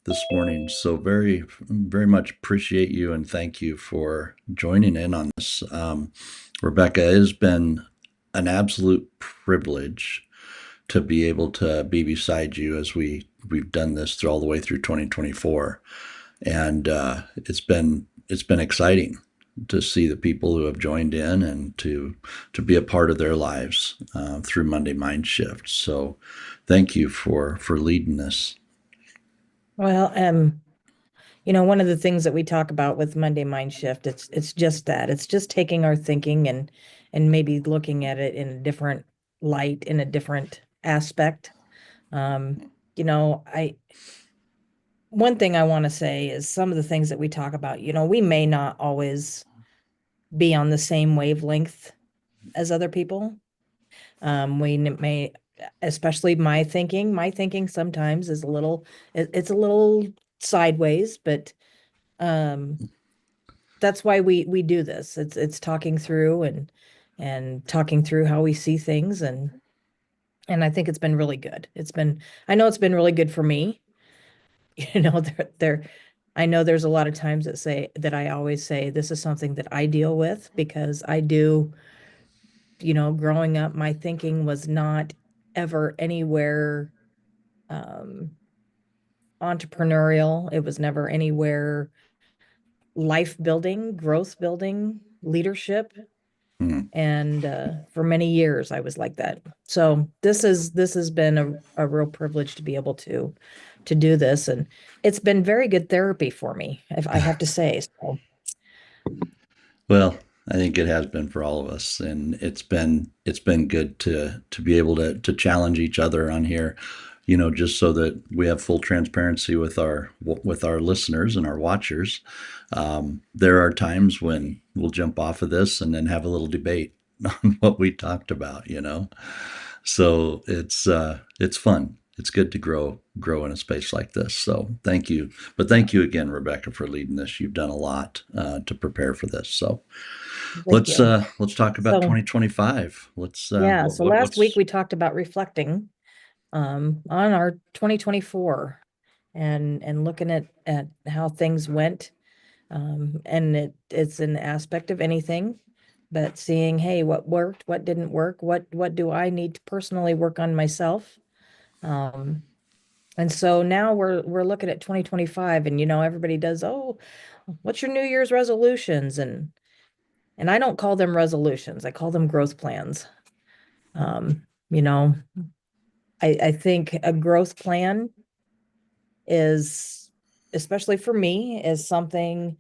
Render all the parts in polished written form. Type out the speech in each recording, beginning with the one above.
this morning. So very much appreciate you and thank you for joining in on this. Rebecca, it has been an absolute privilege to be able to be beside you as we've done this through all the way through 2024, and it's been exciting to see the people who have joined in and to be a part of their lives through Monday Mind Shift. So, thank you for leading this. Well, one of the things that we talk about with Monday Mind Shift, it's just that. It's just taking our thinking and maybe looking at it in a different light, in a different aspect. Um, I one thing I want to say is some of the things that we talk about, we may not always be on the same wavelength as other people. We may, especially my thinking sometimes is it's a little sideways, but um that's why we do this. It's talking through and talking through how we see things, and I think it's been really good. I know it's been really good for me. There I know there's a lot of times that I always say this is something that I deal with because I do, growing up, my thinking was not ever anywhere um entrepreneurial. It was never anywhere life building, growth building, leadership. Hmm. And for many years I was like that. So this has been a real privilege to be able to do this, and it's been very good therapy for me, if I have to say so. Well, I think it has been for all of us, and it's been good to be able to challenge each other on here, just so that we have full transparency with our listeners and our watchers. There are times when we'll jump off of this and then have a little debate on what we talked about. So it's fun. It's good to grow in a space like this. So thank you, but thank you again, Rebecca, for leading this. You've done a lot to prepare for this. So Thank let's you. uh, let's talk about So 2025. Let's yeah, what, so what last week what's we talked about reflecting on our 2024 and looking at how things went. And it's an aspect of anything, but seeing, hey, what worked, what didn't work, what do I need to personally work on myself. Um, and so now we're looking at 2025, and everybody does, oh, what's your New Year's resolutions? And I don't call them resolutions. I call them growth plans. Um, you know, I think a growth plan is, especially for me, is something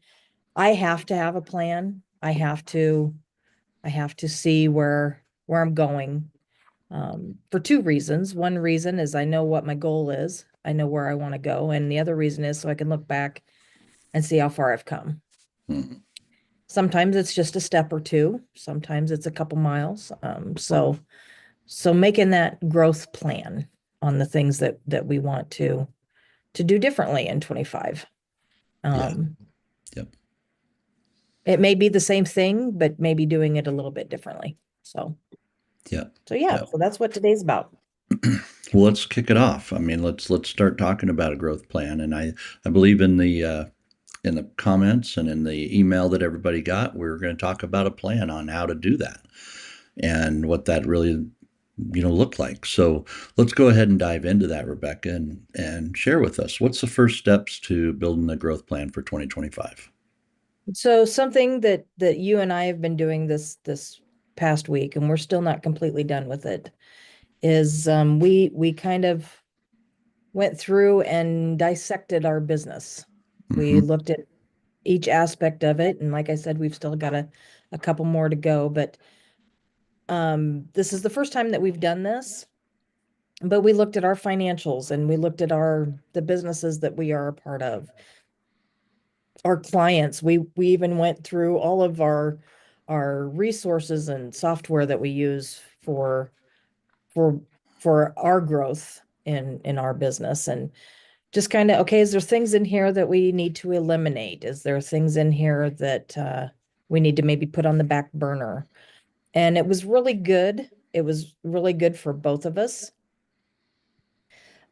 I have to have a plan. I have to see where I'm going, for two reasons. One reason is I know what my goal is. I know where I want to go, and the other reason is so I can look back and see how far I've come. hmm, Sometimes it's just a step or two. Sometimes it's a couple miles. So making that growth plan on the things that we want to do differently in 25. yeah, Um, yep, it may be the same thing, but maybe doing it a little bit differently. So yep, so yeah, yep. so that's what today's about. Well, let's kick it off. I mean, let's start talking about a growth plan. And I believe in the comments and in the email that everybody got, we are going to talk about a plan on how to do that and what that really look like. So let's go ahead and dive into that, Rebecca, and share with us what's the first steps to building a growth plan for 2025. So something that you and I have been doing this past week, and we're still not completely done with it, is we kind of went through and dissected our business. We Mm-hmm. looked at each aspect of it, and like I said, we've still got a couple more to go, but this is the first time that we've done this. But we looked at our financials, and we looked at the businesses that we are a part of, our clients. We even went through all of our resources and software that we use for for our growth in our business, and just kind of, okay, is there things in here that we need to eliminate? Is there things in here that we need to maybe put on the back burner? And it was really good. It was really good for both of us.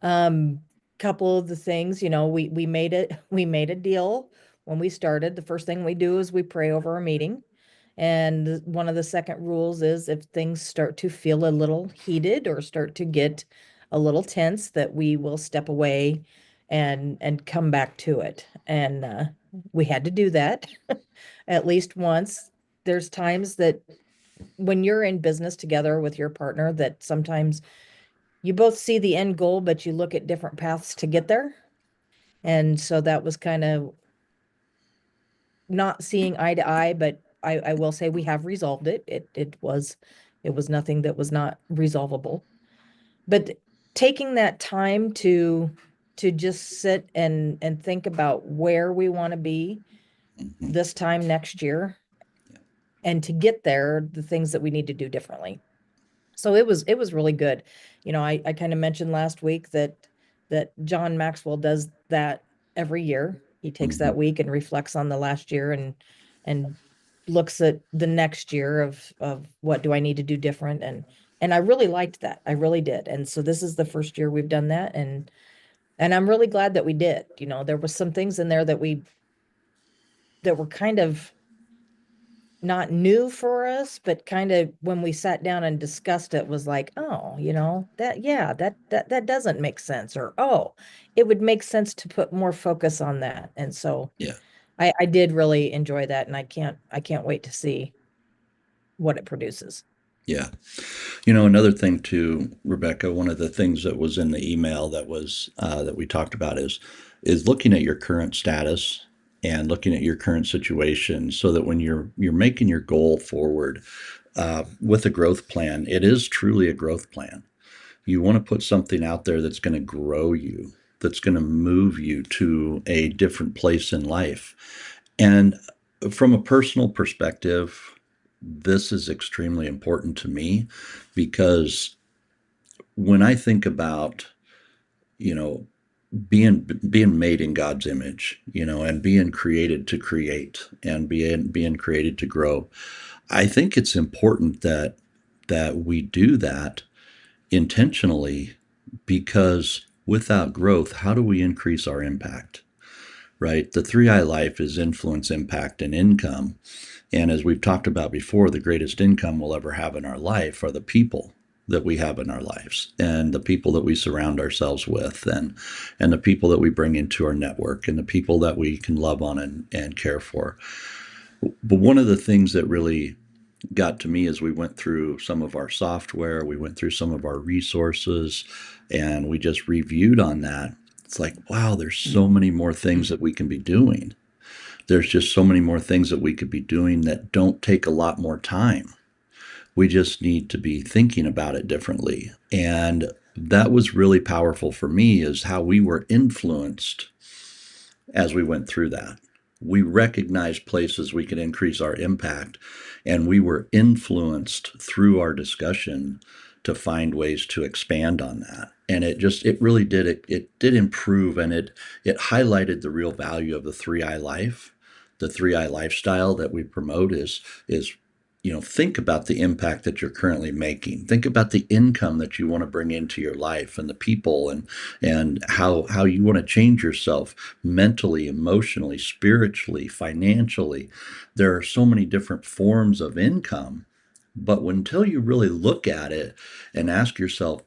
Um, couple of the things, you know, we made it, we made a deal when we started. The first thing we do is we pray over our meeting. And one of the second rules is if things start to feel a little heated or start to get a little tense, that we will step away and come back to it. And we had to do that at least once. There's times that when you're in business together with your partner, that sometimes you both see the end goal, but you look at different paths to get there. And so that was kind of not seeing eye to eye, but I will say we have resolved it. It was nothing that was not resolvable. But taking that time to just sit and think about where we want to be Hmm. this time next year, and to get there, the things that we need to do differently. So it was really good. You know, I kind of mentioned last week that John Maxwell does that every year. He takes Hmm. that week and reflects on the last year and looks at the next year of what do I need to do different, and I really liked that. I really did. And so this is the first year we've done that, and I'm really glad that we did. You know, there was some things in there that were kind of not new for us, but kind of when we sat down and discussed it was like, oh, you know, that, yeah, that doesn't make sense. Or, oh, it would make sense to put more focus on that. And so Yeah. I did really enjoy that, and I can't wait to see what it produces. Yeah. Another thing too, Rebecca, one of the things that was in the email that we talked about is looking at your current status and looking at your current situation, so that when you're making your goal forward with a growth plan, it is truly a growth plan. You want to put something out there that's going to grow you, that's going to move you to a different place in life. And from a personal perspective, this is extremely important to me, because when I think about, you know, being made in God's image, and being created to create and being created to grow, I think it's important that we do that intentionally, because without growth, how do we increase our impact? Right? The 3I life is influence, impact, and income. And as we've talked about before, the greatest income we'll ever have in our life are the people that we have in our lives, and the people that we surround ourselves with, and the people that we bring into our network, and the people that we can love on and care for. But one of the things that really got to me as we went through some of our software, we went through some of our resources, and we just reviewed on that. It's like, wow, there's so many more things that we can be doing. There's just so many more things that we could be doing that don't take a lot more time. We just need to be thinking about it differently. And that was really powerful for me, is how we were influenced as we went through that. We recognized places we could increase our impact, and we were influenced through our discussion to find ways to expand on that. And it really did, it did improve, and it highlighted the real value of the 3I life. The 3I lifestyle that we promote is think about the impact that you're currently making. Think about the income that you want to bring into your life, and the people, and how you want to change yourself mentally, emotionally, spiritually, financially. There are so many different forms of income, but until you really look at it and ask yourself,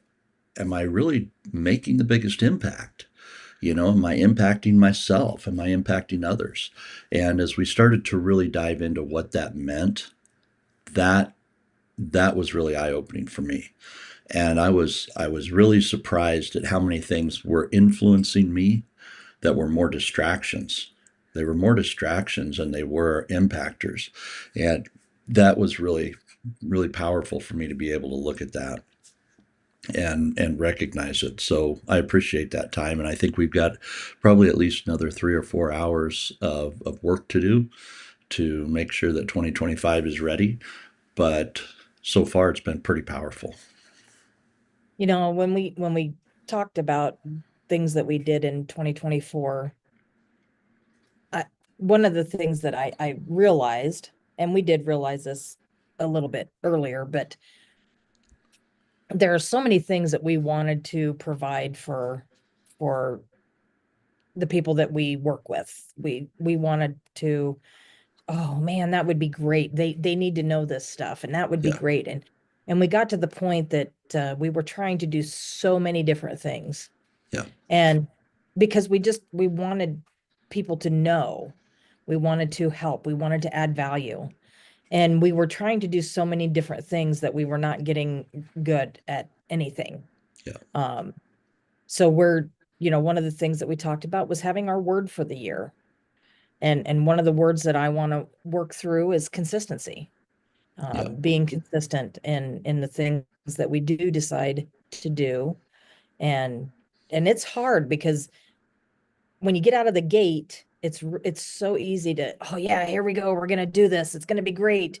am I really making the biggest impact? Am I impacting myself? Am I impacting others? And as we started to really dive into what that meant, that that was really eye opening for me. And I was really surprised at how many things were influencing me that were more distractions. They were more distractions than they were impactors. And that was really, really powerful for me to be able to look at that and recognize it. So I appreciate that time. And I think we've got probably at least another 3 or 4 hours of work to do to make sure that 2025 is ready. But so far, it's been pretty powerful. You know, when we talked about things that we did in 2024, I, one of the things that I realized, and we did realize this a little bit earlier, but there are so many things that we wanted to provide for for the people that we work with. We wanted to, oh man, that would be great. They need to know this stuff, and that would be Yeah. great. And we got to the point that we were trying to do so many different things, Yeah. and because we wanted people to know, we wanted to help, we wanted to add value, and we were trying to do so many different things that we were not getting good at anything. Yeah. Um, so we're, one of the things that we talked about was having our word for the year. And one of the words that I want to work through is consistency. Yeah. Being consistent in the things that we do decide to do. And and it's hard because when you get out of the gate, it's so easy to, oh yeah, here we go, we're gonna do this, it's gonna be great.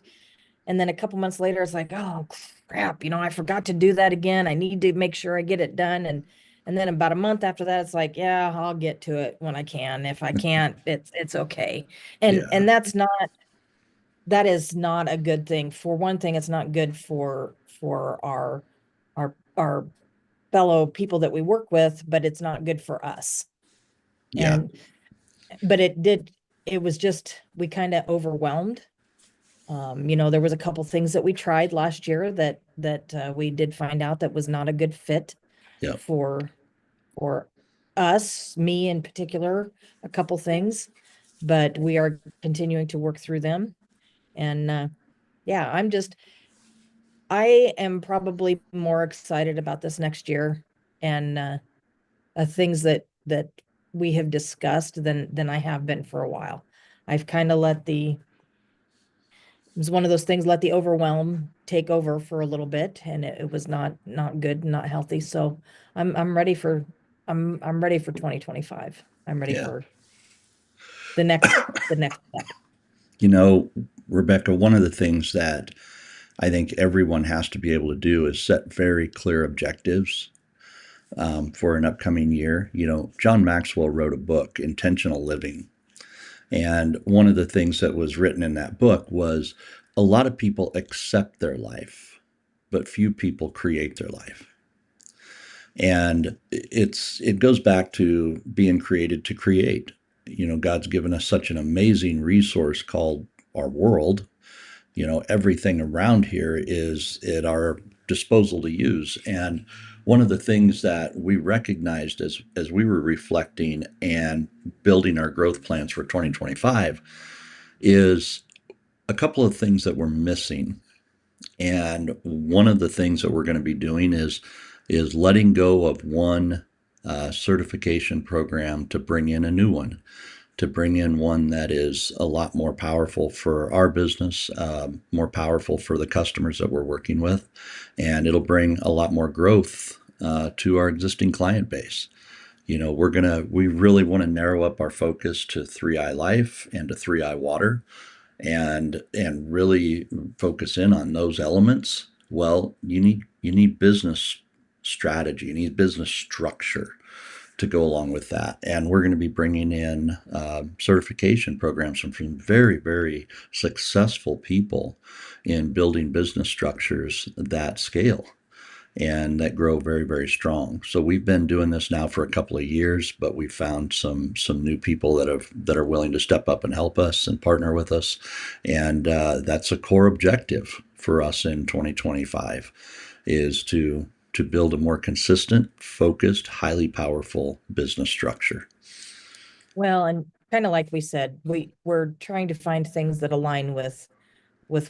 And then a couple months later, it's like, oh crap, I forgot to do that again. I need to make sure I get it done. And then about a month after that, it's like, yeah, I'll get to it when I can. If I can't, it's okay. And Yeah. and that is not a good thing. For one thing, it's not good for our fellow people that we work with, but it's not good for us. Yeah. And but it was just, we kind of overwhelmed. There was a couple things that we tried last year that we did find out that was not a good fit Yeah. for for us, me in particular, a couple things, but we are continuing to work through them. And yeah, I am probably more excited about this next year, and things that we have discussed than I have been for a while. I've kind of it was one of those things, let the overwhelm take over for a little bit, and it was not good, not healthy. So I'm ready for I'm ready for 2025. I'm ready Yeah. for the next step. You know, Rebecca, one of the things that I think everyone has to be able to do is set very clear objectives for an upcoming year. John Maxwell wrote a book, Intentional Living. And one of the things that was written in that book was a lot of people accept their life, but few people create their life. And it goes back to being created to create. God's given us such an amazing resource called our world. Everything around here is at our disposal to use. And one of the things that we recognized as we were reflecting and building our growth plans for 2025 is a couple of things that we're missing. And one of the things that we're going to be doing is letting go of one certification program to bring in a new one, to bring in one that is a lot more powerful for our business, more powerful for the customers that we're working with, and it'll bring a lot more growth to our existing client base. We really want to narrow up our focus to 3i Life and to 3i Water, and really focus in on those elements. Well, you need business strategy, you need business structure to go along with that. And we're going to be bringing in certification programs from very, very successful people in building business structures that scale and that grow very, very strong. So we've been doing this now for a couple of years, but we found some new people that are willing to step up and help us and partner with us, and that's a core objective for us in 2025, is to build a more consistent, focused, highly powerful business structure. Well, and kind of like we said, we're trying to find things that align with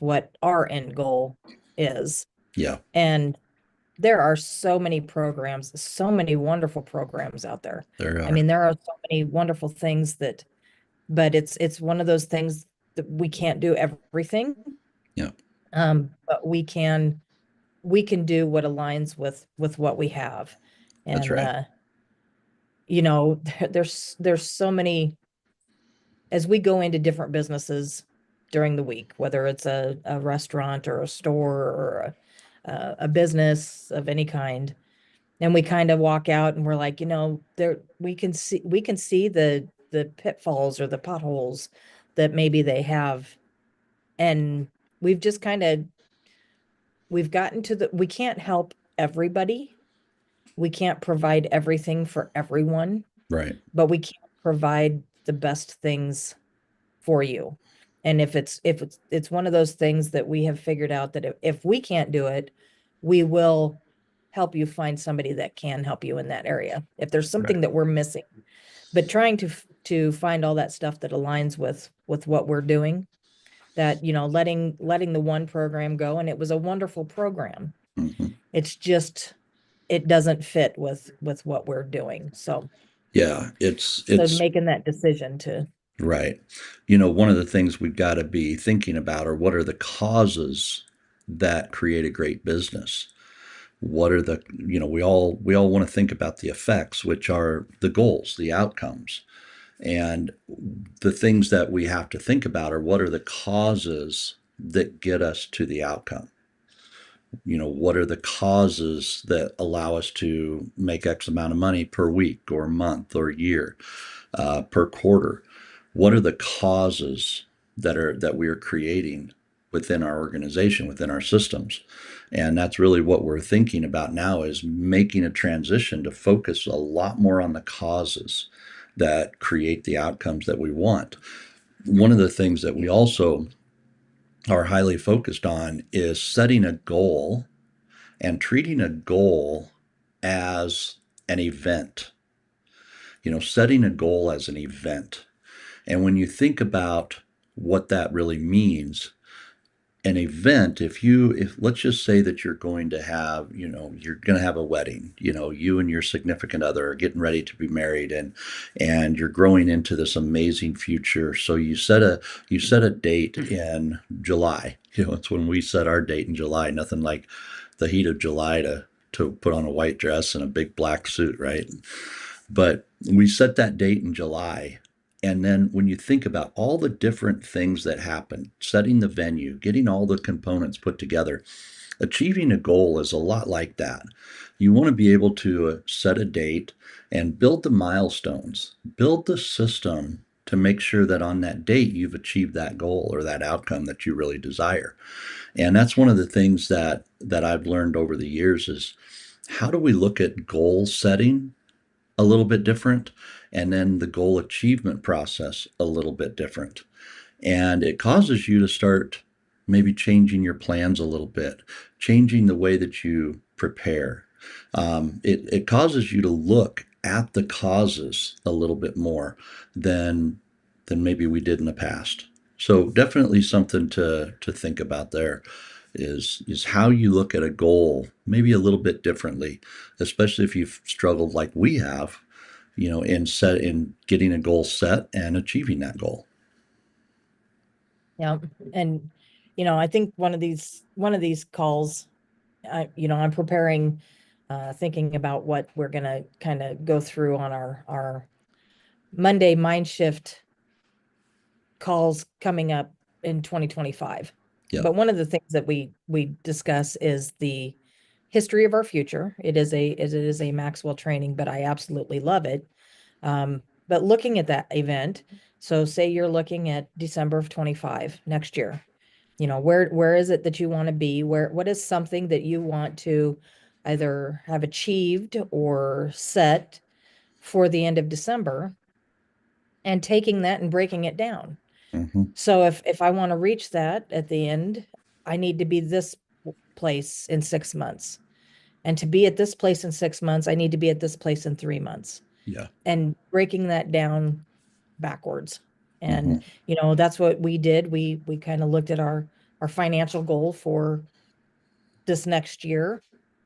what our end goal is. Yeah, And there are so many programs, so many wonderful programs out there. there I are. mean, there are so many wonderful things but it's one of those things that we can't do everything. Yeah, But we can do what aligns with what we have. that's And right. there's so many, as we go into different businesses during the week, whether it's a restaurant or a store or a business of any kind, and we kind of walk out and we're like, there we can see the pitfalls or the potholes that maybe they have. And we've just kind of we've gotten to we can't help everybody, We can't provide everything for everyone, Right. but we can provide the best things for you. And if it's one of those things that we have figured out that if we can't do it, we will help you find somebody that can help you in that area. If there's something Right. that we're missing, but trying to find all that stuff that aligns with what we're doing, that letting the one program go, and it was a wonderful program. Hmm. It's just it doesn't fit with what we're doing. Yeah, So it's making that decision to right. One of the things we've got to be thinking about are what are the causes that create a great business? What are the, we all want to think about the effects, which are the goals, the outcomes. And the things that we have to think about are what are the causes that get us to the outcome? What are the causes that allow us to make X amount of money per week or month or year, per quarter? What are the causes that we are creating within our organization, within our systems? And that's really what we're thinking about now, is making a transition to focus a lot more on the causes that create the outcomes that we want. One of the things that we also are highly focused on is setting a goal and treating a goal as an event. Setting a goal as an event. And when you think about what that really means, an event, if let's just say that you're going to have a wedding, you and your significant other are getting ready to be married, and you're growing into this amazing future. So you set a date in July. It's when we set our date in July. Nothing like the heat of July to put on a white dress and a big black suit, right? But we set that date in July. And then when you think about all the different things that happen, setting the venue, getting all the components put together, achieving a goal is a lot like that. You want to be able to set a date and build the milestones, build the system to make sure that on that date you've achieved that goal or that outcome that you really desire. And that's one of the things that I've learned over the years is how do we look at goal setting a little bit different, and then the goal achievement process a little bit different. And it causes you to start maybe changing your plans a little bit, changing the way that you prepare. It causes you to look at the causes a little bit more than maybe we did in the past. So definitely something to think about there is how you look at a goal maybe a little bit differently, especially if you've struggled like we have, in getting a goal set and achieving that goal. yeah. And I think one of these calls, I'm preparing, thinking about what we're gonna kind of go through on our Monday mind shift calls coming up in 2025. Yeah. But one of the things that we discuss is the history of our future. It is a Maxwell training, but I absolutely love it. But looking at that event, so say you're looking at December of 25 next year. Where is it that you want to be? What is something that you want to either have achieved or set for the end of December, and taking that and breaking it down. Hmm. So if I want to reach that at the end, I need to be this place in 6 months. And to be at this place in 6 months, I need to be at this place in 3 months. Yeah. And breaking that down backwards. Hmm. And that's what we did. We kind of looked at our financial goal for this next year.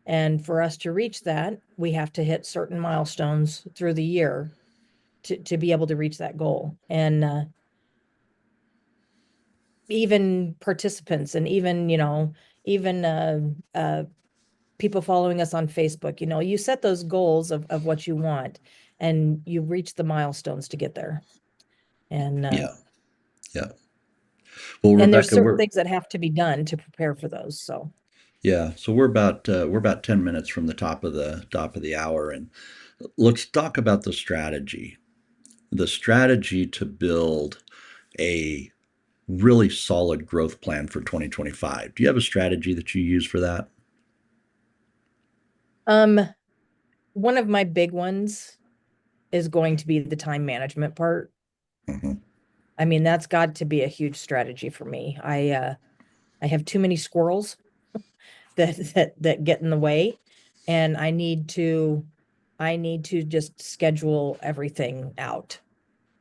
And for us to reach that, we have to hit certain milestones through the year to be able to reach that goal. And even participants, and even people following us on Facebook, you set those goals of what you want, and you reach the milestones to get there. And Yeah. Yeah. Well, and there's Rebecca, certain we're things that have to be done to prepare for those. So yeah. So we're about 10 minutes from the top of the hour, and let's talk about the strategy to build a really solid growth plan for 2025. Do you have a strategy that you use for that? um one of my big ones is going to be the time management part. Hmm. I mean, that's got to be a huge strategy for me. I have too many squirrels that get in the way, and I need to just schedule everything out.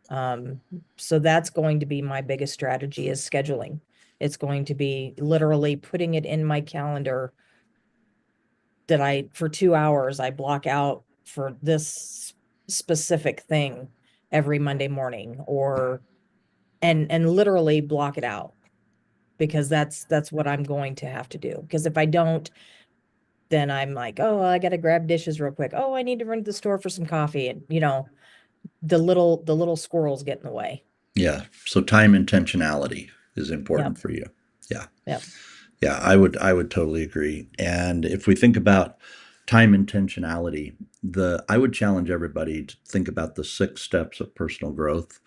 Um, so that's going to be my biggest strategy is scheduling. It's going to be literally putting it in my calendar that for 2 hours, I block out for this specific thing every Monday morning and literally block it out because that's what I'm going to have to do. Because if I don't, then I'm like, oh, I got to grab dishes real quick. Oh, I need to run to the store for some coffee. And the little squirrels get in the way. Yeah. So time intentionality is Yep. important for you. Yeah. Yep. Yeah, I would totally agree. And if we think about time intentionality, the I would challenge everybody to think about the 6 steps of personal growth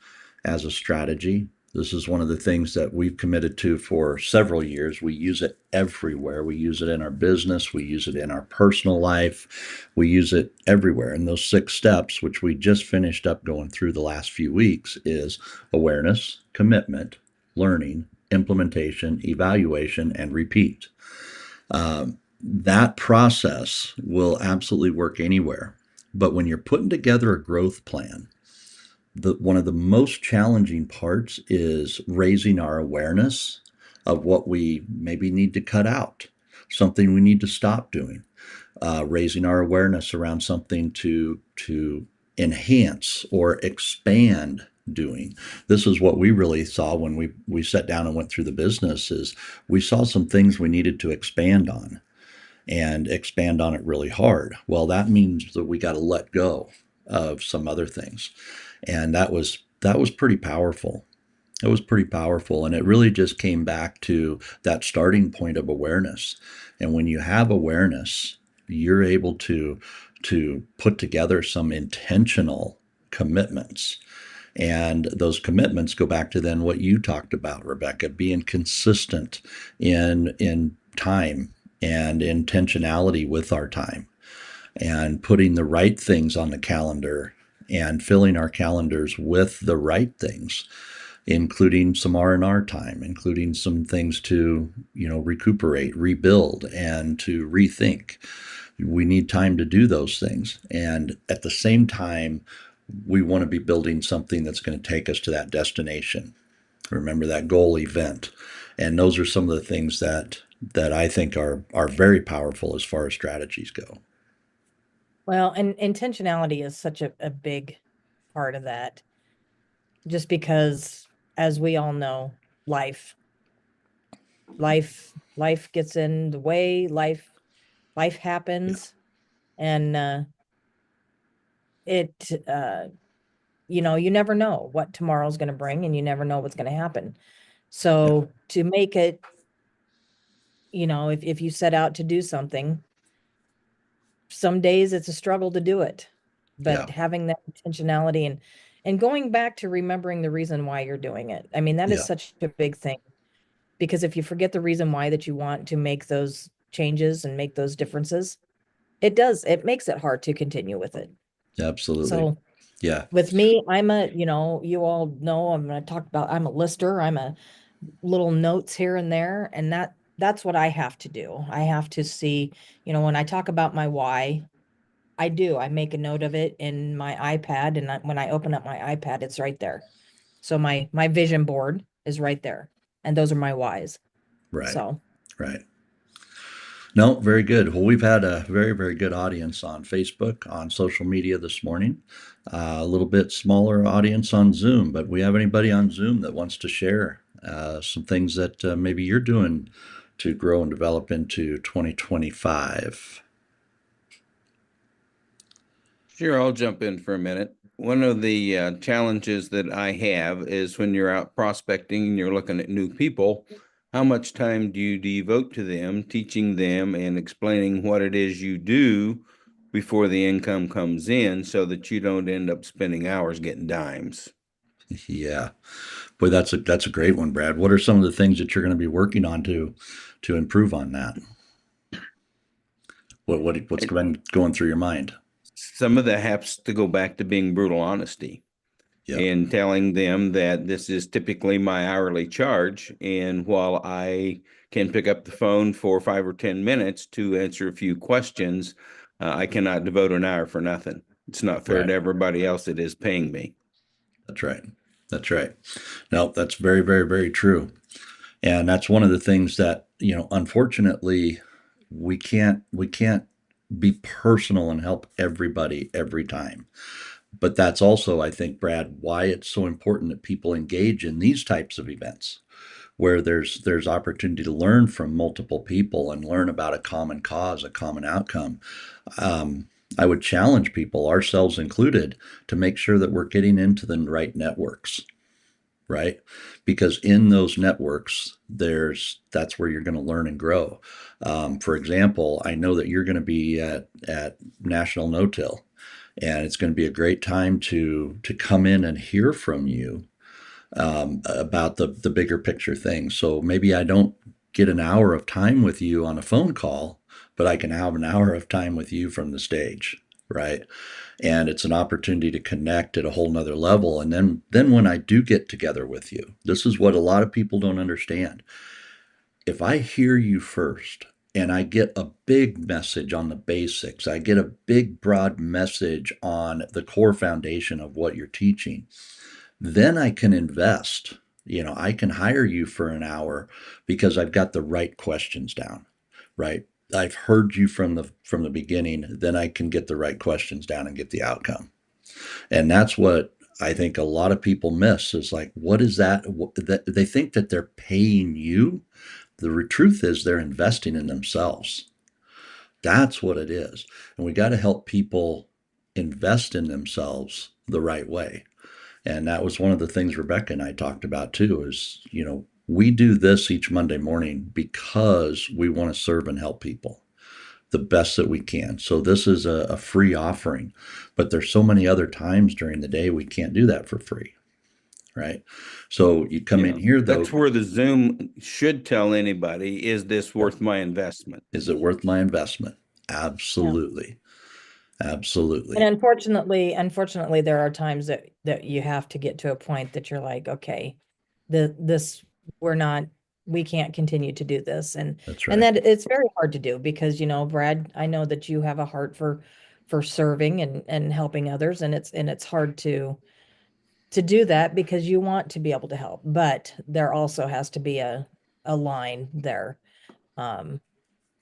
as a strategy. This is one of the things that we've committed to for several years. We use it everywhere. We use it in our business, we use it in our personal life, we use it everywhere. And those 6 steps, which we just finished up going through the last few weeks, is awareness, commitment, learning, implementation, evaluation, and repeat. That process will absolutely work anywhere. But when you're putting together a growth plan, one of the most challenging parts is raising our awareness of what we maybe need to cut out, something we need to stop doing, raising our awareness around something to enhance or expand doing. This is what we really saw when we sat down and went through the business is we saw some things we needed to expand on and expand on it really hard. Well, that means that we got to let go of some other things. And that was pretty powerful. It was pretty powerful. And it really just came back to that starting point of awareness. And when you have awareness, you're able to put together some intentional commitments. And those commitments go back to then what you talked about, Rebecca, being consistent in time and intentionality with our time and putting the right things on the calendar and filling our calendars with the right things, including some R&R time, including some things to, recuperate, rebuild, and to rethink. We need time to do those things. And at the same time, we want to be building something that's going to take us to that destination. Remember that goal event. And those are some of the things that I think are very powerful as far as strategies go. Well, and intentionality is such a big part of that, just because, as we all know, life, life gets in the way, life Yeah. happens, and it, you never know what tomorrow's going to bring, and you never know what's going to happen. Yeah. So to make it, if you set out to do something, some days it's a struggle to do it, Yeah. but having that intentionality and going back to remembering the reason why you're doing it. I mean, that is Yeah. such a big thing because if you forget the reason why that you want to make those changes and make those differences, it makes it hard to continue with it. Absolutely. So Yeah. with me, you all know I'm going to talk about, I'm a lister. I'm a little notes here and there, and that's what I have to do. I have to see, when I talk about my why, I make a note of it in my iPad, and when I open up my iPad, it's right there. So my vision board is right there, and those are my whys. Right. So, Right. No, very good. Well, we've had a very, very good audience on Facebook, on social media this morning. A little bit smaller audience on Zoom, but we have anybody on Zoom that wants to share some things that maybe you're doing to grow and develop into 2025? Sure, I'll jump in for a minute. One of the challenges that I have is when you're out prospecting and you're looking at new people, how much time do you devote to them, teaching them and explaining what it is you do before the income comes in so that you don't end up spending hours getting dimes? Yeah. Boy, that's a great one, Brad. What are some of the things that you're going to be working on to improve on that? What's been going through your mind? some of that has to go back to being brutal honesty Yeah. and telling them that this is typically my hourly charge. And while I can pick up the phone for 5 or 10 minutes to answer a few questions, I cannot devote an hour for nothing. It's not fair Right. to everybody else that is paying me. That's right. That's right. No, that's very, very, very true. And that's one of the things that, unfortunately, we can't be personal and help everybody every time. But that's also, I think, Brad, why it's so important that people engage in these types of events where there's opportunity to learn from multiple people and learn about a common cause, a common outcome. I would challenge people, ourselves included, to make sure that we're getting into the right networks, right? Because in those networks, that's where you're going to learn and grow. For example, I know that you're going to be at National No-Till, and it's going to be a great time to come in and hear from you about the bigger picture things. So maybe I don't get an hour of time with you on a phone call, but I can have an hour of time with you from the stage, right? And it's an opportunity to connect at a whole nother level. And then when I do get together with you, this is what a lot of people don't understand. If I hear you first and I get a big message on the basics, I get a big broad message on the core foundation of what you're teaching, then I can invest. I can hire you for an hour because I've got the right questions down, right? I've heard you from the beginning, then I can get the right questions down and get the outcome. And that's what I think a lot of people miss is like, what is that? They think that they're paying you. The truth is they're investing in themselves. That's what it is. And we got to help people invest in themselves the right way. And that was one of the things Rebecca and I talked about too is, we do this each Monday morning because we want to serve and help people the best that we can. So this is a free offering, but there's so many other times during the day we can't do that for free, right? So you come in Yeah, here though, that's where the Zoom should tell anybody, is this worth my investment? is it worth my investment? Yeah. Absolutely. And Absolutely. unfortunately, there are times that you have to get to a point that you're like, okay, this we're not we can't continue to do this. That's And right. that it's very hard to do because, Brad, I know that you have a heart for serving and helping others, and it's hard to do that because you want to be able to help, but there also has to be a line there. Um,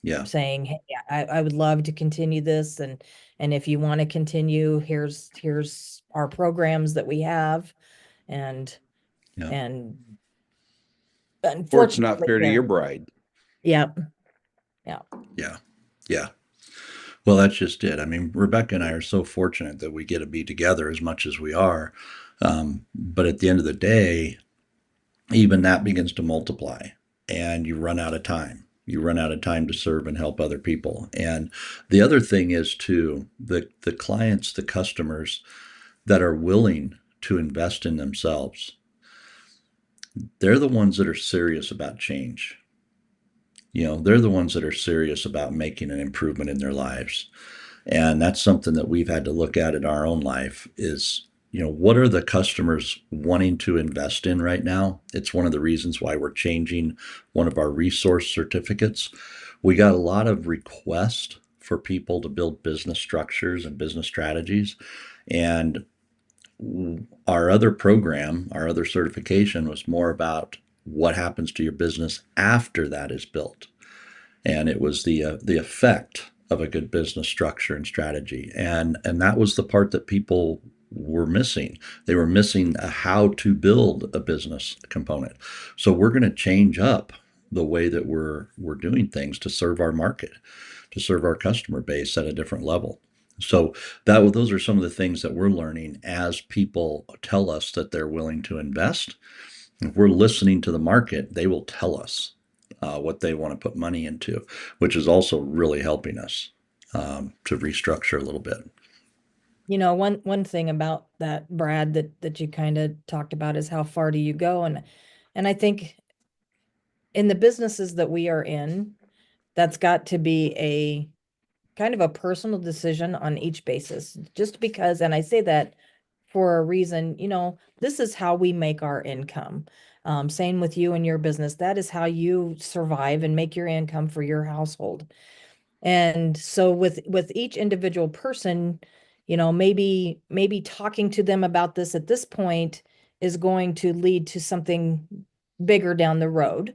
Yeah. saying, hey, I would love to continue this, and if you want to continue, here's our programs that we have, and Yeah. and Or it's not unfortunately fair to there, your bride. yeah, yeah, Yeah. Yeah. Well, that's just it. I mean, Rebecca and I are so fortunate that we get to be together as much as we are. But at the end of the day, even that begins to multiply and you run out of time. You run out of time to serve and help other people. And the other thing is too, the clients, the customers that are willing to invest in themselves, they're the ones that are serious about change. They're the ones that are serious about making an improvement in their lives. And that's something that we've had to look at in our own life is, what are the customers wanting to invest in right now? It's one of the reasons why we're changing one of our resource certificates. We got a lot of requests for people to build business structures and business strategies. And our other program, our other certification was more about what happens to your business after that is built, and it was the effect of a good business structure and strategy, and that was the part that people were missing. They were missing a how to build a business component. So we're going to change up the way that we're doing things to serve our market, to serve our customer base at a different level. So those are some of the things that we're learning as people tell us that they're willing to invest. If we're listening to the market, they will tell us what they want to put money into, which is also really helping us to restructure a little bit. one thing about that, Brad, that you kind of talked about is how far do you go, and I think in the businesses that we are in, that's got to be kind of a personal decision on each basis, just because, and I say that for a reason, this is how we make our income. Same with you and your business. That is how you survive and make your income for your household. And so with each individual person, maybe talking to them about this at this point is going to lead to something bigger down the road.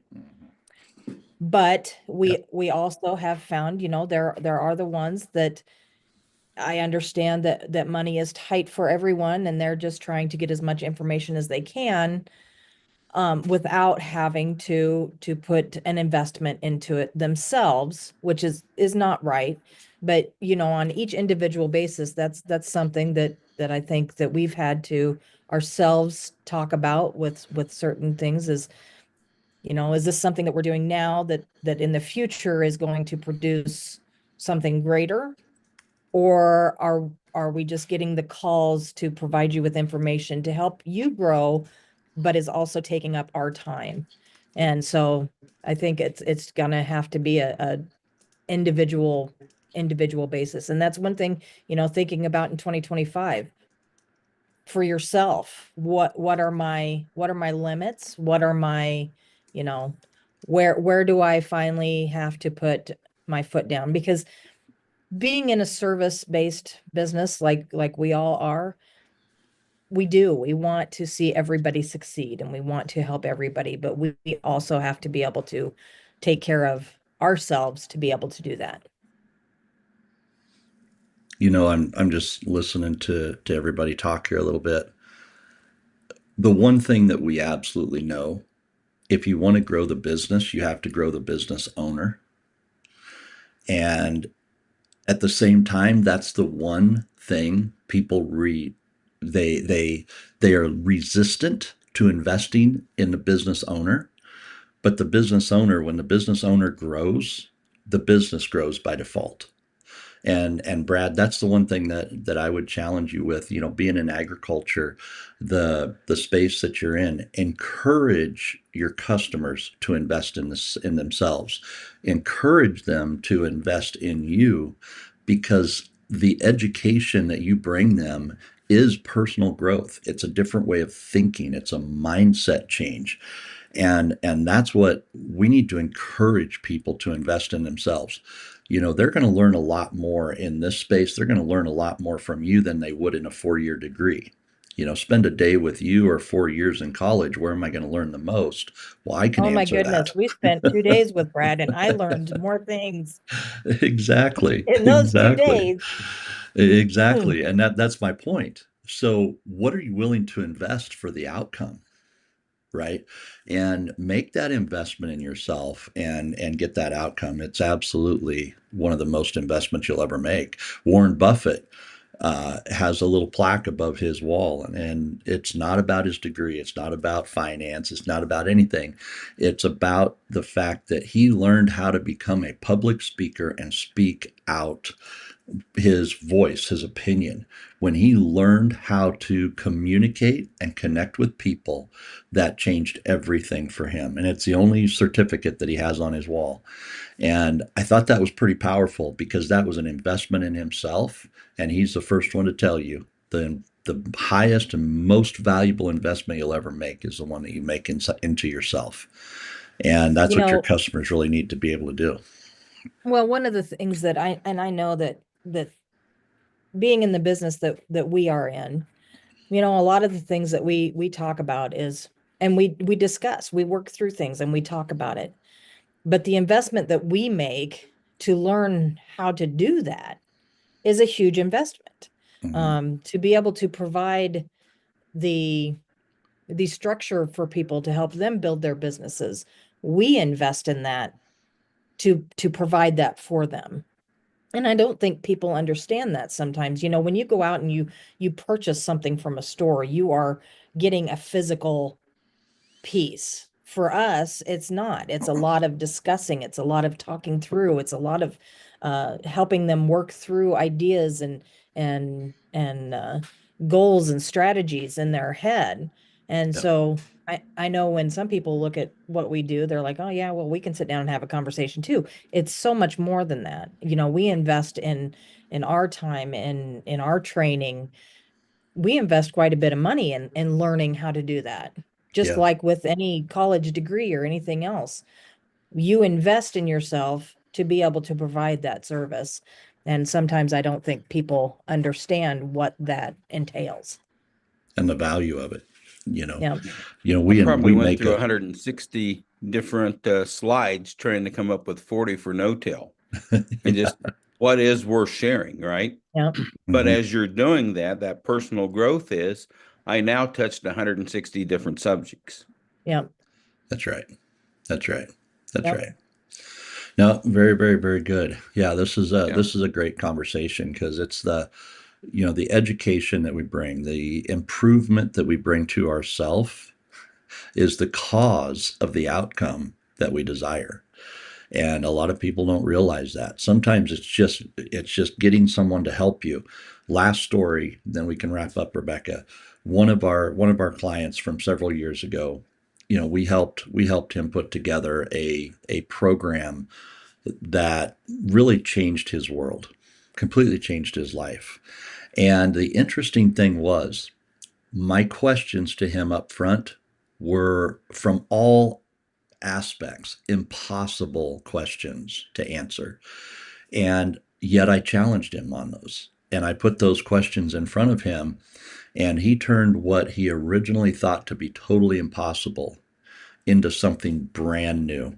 But Yep. we also have found, there are the ones that I understand that money is tight for everyone and they're just trying to get as much information as they can, without having to put an investment into it themselves, which is not right. But on each individual basis, that's something that I think that we've had to ourselves talk about with certain things is, is this something that we're doing now that in the future is going to produce something greater? Or are we just getting the calls to provide you with information to help you grow, but is also taking up our time? And so I think it's gonna have to be a individual basis. And that's one thing, thinking about in 2025 for yourself, what are my limits? What are my, you know, where do I finally have to put my foot down? Because being in a service-based business like we all are, we want to see everybody succeed and we want to help everybody, but we also have to be able to take care of ourselves to be able to do that. I'm just listening to everybody talk here a little bit. The one thing that we absolutely know, if you want to grow the business, you have to grow the business owner. And at the same time, that's the one thing people they they they are resistant to investing in the business owner. But the business owner, when the business owner grows, the business grows by default. And Brad, that's the one thing that I would challenge you with, being in agriculture, the space that you're in, encourage your customers to invest in this in themselves. Encourage them to invest in you because the education that you bring them is personal growth. It's a different way of thinking. It's a mindset change. And that's what we need to encourage people to invest in themselves. They're going to learn a lot more in this space. They're going to learn a lot more from you than they would in a 4-year degree. Spend a day with you or 4 years in college. Where am I going to learn the most? Well, I can Oh my answer goodness, that. we spent 2 days with Brad and I learned more things Exactly. in those two Exactly. days. Exactly. And that's my point. So, what are you willing to invest for the outcome? Right, and make that investment in yourself and get that outcome. It's absolutely one of the most investments you'll ever make. Warren Buffett has a little plaque above his wall, and it's not about his degree, it's not about finance, it's not about anything. It's about the fact that he learned how to become a public speaker and speak out his voice, his opinion. When he learned how to communicate and connect with people, that changed everything for him. And it's the only certificate that he has on his wall. And I thought that was pretty powerful because that was an investment in himself. And he's the first one to tell you the highest and most valuable investment you'll ever make is the one that you make into yourself. And that's You what your know, customers really need to be able to do. well, one of the things that I know that being in the business that we are in, a lot of the things that we talk about is, and we discuss, we work through things and we talk about it. But the investment that we make to learn how to do that is a huge investment. Mm-hmm. To be able to provide the the structure for people to help them build their businesses, we invest in that to provide that for them. And I don't think people understand that sometimes. When you go out and you purchase something from a store, you are getting a physical piece. For us, it's not. It's a lot of discussing, it's a lot of talking through, it's a lot of helping them work through ideas and goals and strategies in their head And Yep. so I know when some people look at what we do, they're like, oh yeah, well, we can sit down and have a conversation too. It's so much more than that. We invest in our time, in our training. We invest quite a bit of money in learning how to do that. Just Yeah. like with any college degree or anything else, you invest in yourself to be able to provide that service. And sometimes I don't think people understand what that entails. And the value of it, you know, Yeah. I we probably went make through a, 160 different slides trying to come up with 40 for no-till. And yeah. just what is worth sharing, right? Yeah. But Hmm. as you're doing that, that personal growth is, I now touched 160 different subjects. Yeah. That's right. That's right. That's Yep. right. No, very, very, very good. Yeah, Yeah. this is a great conversation because it's the education that we bring, the improvement that we bring to ourself is the cause of the outcome that we desire. And a lot of people don't realize that. Sometimes it's just getting someone to help you. Last story, then we can wrap up, Rebecca. One of our clients from several years ago, we helped him put together a program that really changed his world, completely changed his life. And the interesting thing was, my questions to him up front were from all aspects, impossible questions to answer. And yet I challenged him on those. And I put those questions in front of him, and he turned what he originally thought to be totally impossible into something brand new,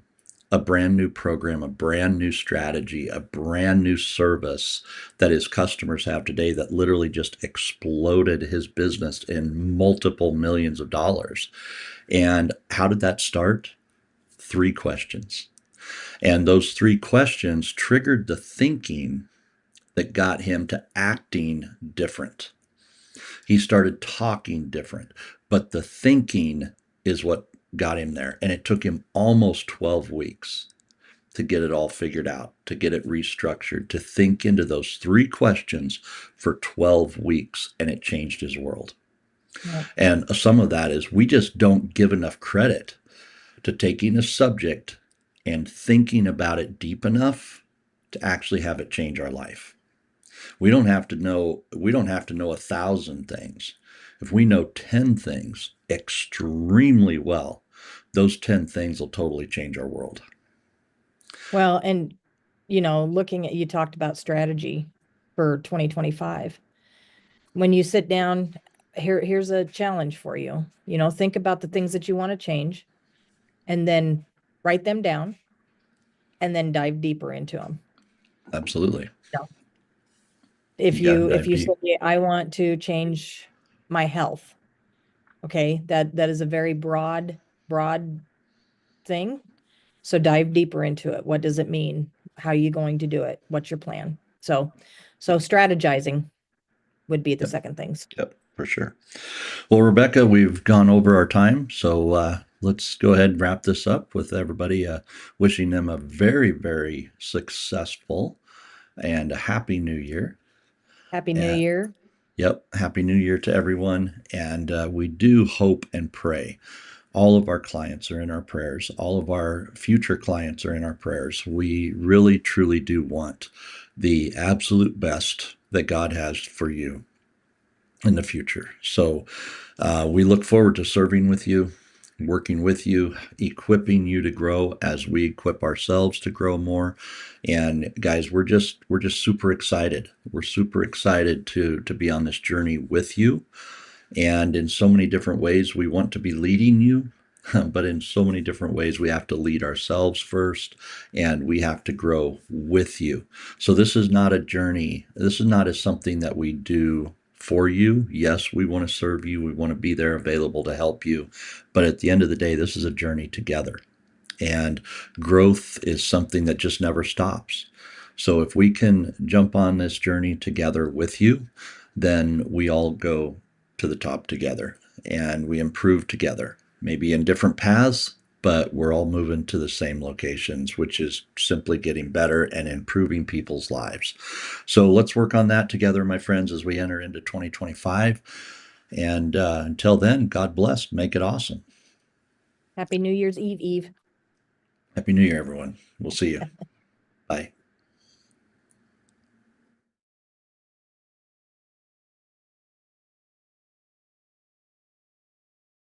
a brand new program, a brand new strategy, a brand new service that his customers have today that literally just exploded his business in multiple millions of dollars. And how did that start? Three questions. And those three questions triggered the thinking that got him to acting different. He started talking different, but the thinking is what got him there. And it took him almost 12 weeks to get it all figured out, to get it restructured, to think into those three questions for 12 weeks. And it changed his world. Yeah. And some of that is we just don't give enough credit to taking a subject and thinking about it deep enough to actually have it change our life. We don't have to know 1,000 things. If we know 10 things extremely well, those 10 things will totally change our world. Well, and looking at, you talked about strategy for 2025. When you sit down, here's a challenge for you. Think about the things that you want to change and then write them down and then dive deeper into them. Absolutely. If You got to if dive you say, deep. I want to change my health, okay, that is a very broad thing. So dive deeper into it. What does it mean? How are you going to do it? What's your plan? So strategizing would be the Yep. second things. Yep. For sure. Well, Rebecca, we've gone over our time. So let's go ahead and wrap this up with everybody wishing them a very, very successful and a happy new year. Happy New And Year. yep, happy new year to everyone. And we do hope and pray. All of our clients are in our prayers. All of our future clients are in our prayers. We really, truly do want the absolute best that God has for you in the future. So we look forward to serving with you, working with you, equipping you to grow as we equip ourselves to grow more. And guys, we're just super excited. We're super excited to be on this journey with you. And in so many different ways, we want to be leading you. But in so many different ways, we have to lead ourselves first and we have to grow with you. So this is not a journey. This is not something that we do for you. Yes, we want to serve you. We want to be there available to help you. But at the end of the day, this is a journey together. And growth is something that just never stops. So if we can jump on this journey together with you, then we all go to the top together and we improve together, maybe in different paths, but we're all moving to the same locations, which is simply getting better and improving people's lives. So let's work on that together, my friends, as we enter into 2025. And until then, God bless. Make it awesome. Happy New Year's Eve, Eve. Happy New Year, everyone. We'll see you. Bye.